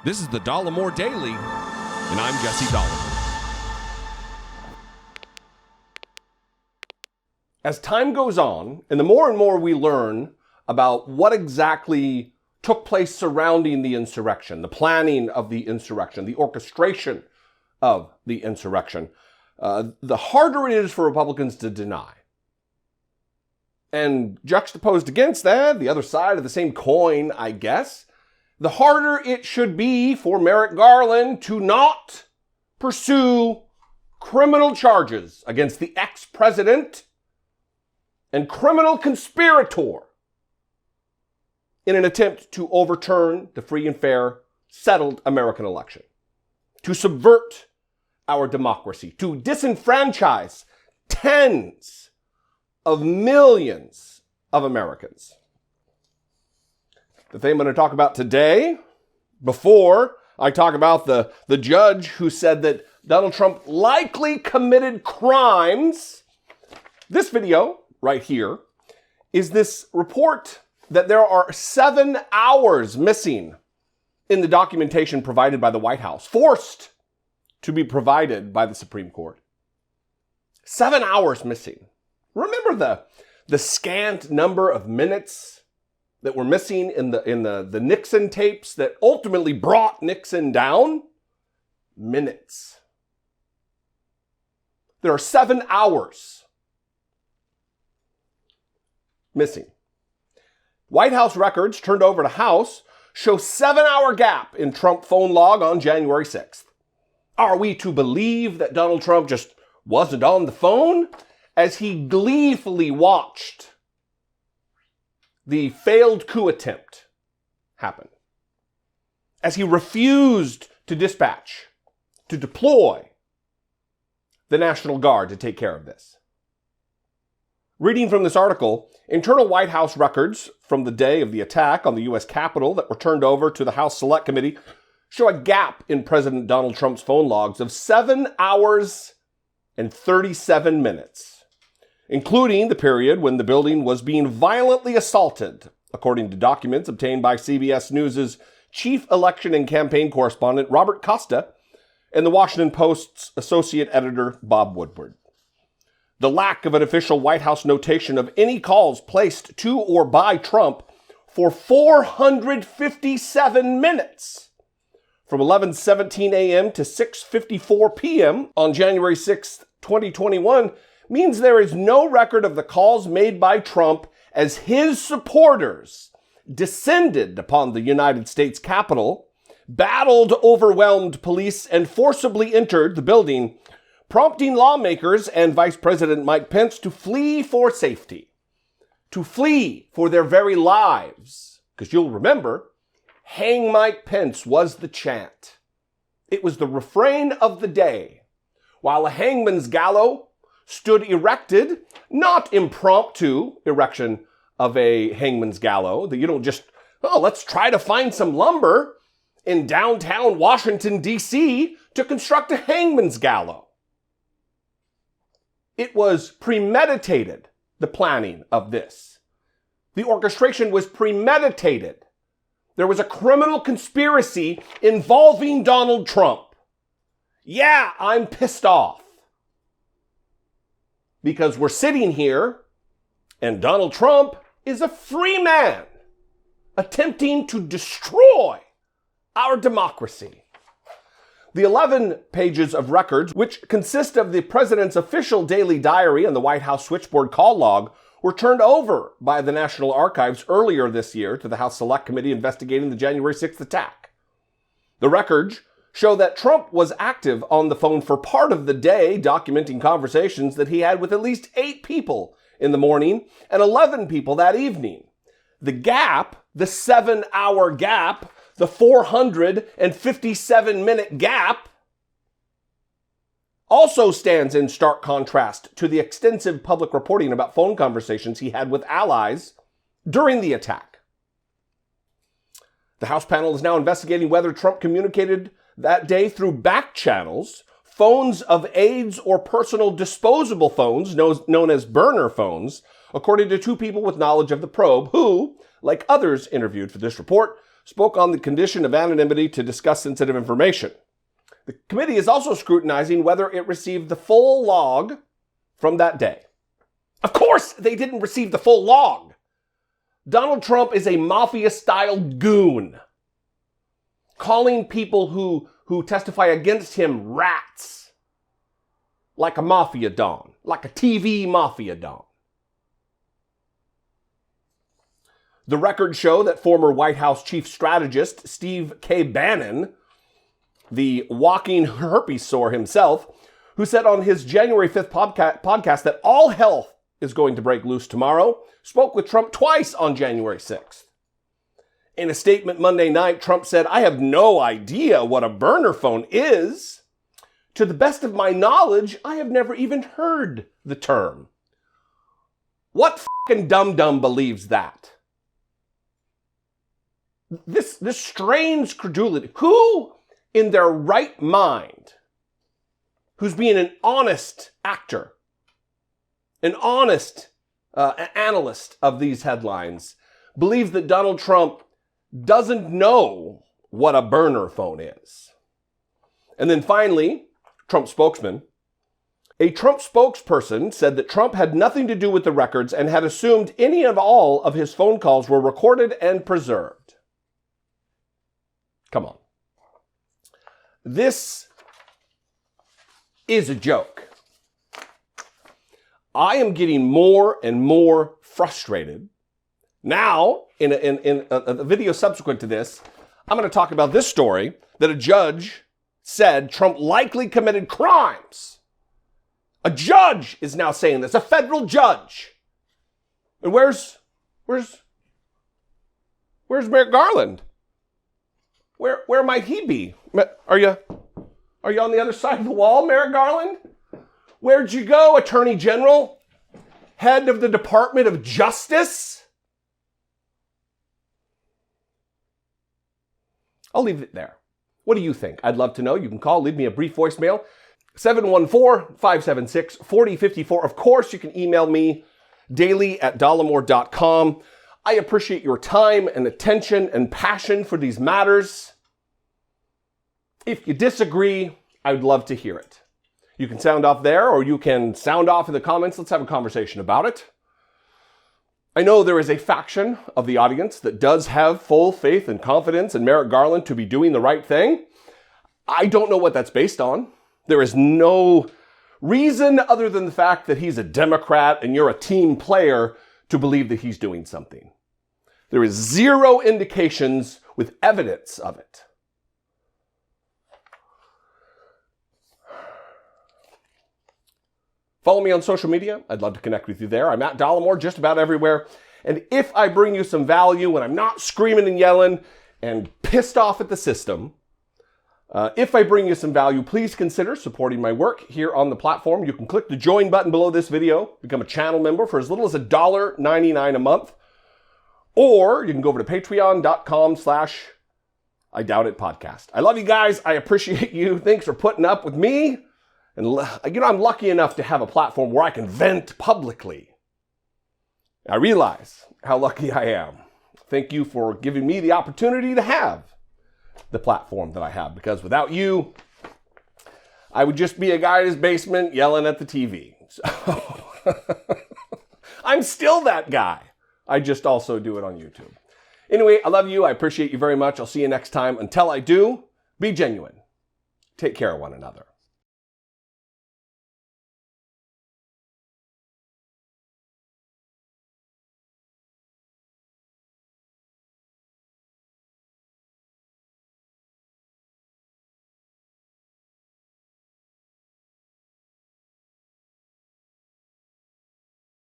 This is the Dollemore Daily, and I'm Jesse Dollemore. As time goes on, and the more and more we learn about what exactly took place surrounding the insurrection, the planning of the insurrection, the orchestration of the insurrection, the harder it is for Republicans to deny. And juxtaposed against that, the other side of the same coin, I guess, the harder it should be for Merrick Garland to not pursue criminal charges against the ex-president and criminal conspirator in an attempt to overturn the free and fair, settled American election, to subvert our democracy, to disenfranchise tens of millions of Americans. The thing I'm going to talk about today, before I talk about the judge who said that Donald Trump likely committed crimes, this video right here is this report that there are 7 hours missing in the documentation provided by the White House, forced to be provided by the Supreme Court. 7 hours missing. Remember the scant number of minutes that were missing in the Nixon tapes that ultimately brought Nixon down? Minutes. There are 7 hours missing. White House records turned over to House show 7-hour gap in Trump phone log on January 6th. Are we to believe that Donald Trump just wasn't on the phone as he gleefully watched the failed coup attempt happen? As he refused to dispatch, to deploy the National Guard to take care of this? Reading from this article, internal White House records from the day of the attack on the U.S. Capitol that were turned over to the House Select Committee show a gap in President Donald Trump's phone logs of 7 hours and 37 minutes, including the period when the building was being violently assaulted, according to documents obtained by CBS News' chief election and campaign correspondent Robert Costa and the Washington Post's associate editor Bob Woodward. The lack of an official White House notation of any calls placed to or by Trump for 457 minutes, from 11:17 a.m. to 6:54 p.m. on January 6, 2021, means there is no record of the calls made by Trump as his supporters descended upon the United States Capitol, battled overwhelmed police, and forcibly entered the building, prompting lawmakers and Vice President Mike Pence to flee for safety, to flee for their very lives. Because you'll remember, "Hang Mike Pence" was the chant. It was the refrain of the day, while a hangman's gallows stood erected, not impromptu erection of a hangman's gallows, that you don't just, let's try to find some lumber in downtown Washington, D.C. to construct a hangman's gallows. It was premeditated, the planning of this. The orchestration was premeditated. There was a criminal conspiracy involving Donald Trump. Yeah, I'm pissed off, because we're sitting here and Donald Trump is a free man attempting to destroy our democracy. The 11 pages of records, which consist of the president's official daily diary and the White House switchboard call log, were turned over by the National Archives earlier this year to the House Select Committee investigating the January 6th attack. The records show that Trump was active on the phone for part of the day, documenting conversations that he had with at least 8 people in the morning and 11 people that evening. The gap, the 7-hour gap, the 457-minute gap, also stands in stark contrast to the extensive public reporting about phone conversations he had with allies during the attack. The House panel is now investigating whether Trump communicated that day through back channels, phones of aides, or personal disposable phones known as burner phones, according to 2 people with knowledge of the probe who, like others interviewed for this report, spoke on the condition of anonymity to discuss sensitive information. The committee is also scrutinizing whether it received the full log from that day. Of course, they didn't receive the full log. Donald Trump is a mafia-style goon, calling people who testify against him rats, like a mafia don, like a TV mafia don. The records show that former White House chief strategist Steve K. Bannon, the walking herpes sore himself, who said on his January 5th podcast that all hell is going to break loose tomorrow, spoke with Trump twice on January 6th. In a statement Monday night, Trump said, "I have no idea what a burner phone is. To the best of my knowledge, I have never even heard the term." What fucking dum-dum believes that? This strains credulity. Who in their right mind, who's being an honest actor, an honest analyst of these headlines, believes that Donald Trump doesn't know what a burner phone is? And then finally, Trump spokesman. A Trump spokesperson said that Trump had nothing to do with the records and had assumed any and all of his phone calls were recorded and preserved. Come on. This is a joke. I am getting more and more frustrated. Now, in a video subsequent to this, I'm going to talk about this story that a judge said Trump likely committed crimes. A judge is now saying this, a federal judge. And where's Merrick Garland? Where might he be? Are you on the other side of the wall, Merrick Garland? Where'd you go, Attorney General? Head of the Department of Justice? I'll leave it there. What do you think? I'd love to know. You can call, leave me a brief voicemail. 714-576-4054. Of course, you can email me daily@dollemore.com. I appreciate your time and attention and passion for these matters. If you disagree, I would love to hear it. You can sound off there, or you can sound off in the comments. Let's have a conversation about it. I know there is a faction of the audience that does have full faith and confidence in Merrick Garland to be doing the right thing. I don't know what that's based on. There is no reason other than the fact that he's a Democrat and you're a team player to believe that he's doing something. There is zero indications with evidence of it. Follow me on social media. I'd love to connect with you there. I'm at Dollemore just about everywhere. And if I bring you some value when I'm not screaming and yelling and pissed off at the system, if I bring you some value, please consider supporting my work here on the platform. You can click the join button below this video, become a channel member for as little as $1.99 a month. Or you can go over to patreon.com/IDoubtItPodcast. I love you guys. I appreciate you. Thanks for putting up with me. And I'm lucky enough to have a platform where I can vent publicly. I realize how lucky I am. Thank you for giving me the opportunity to have the platform that I have, because without you, I would just be a guy in his basement yelling at the TV. So I'm still that guy. I just also do it on YouTube. Anyway, I love you. I appreciate you very much. I'll see you next time. Until I do, be genuine. Take care of one another.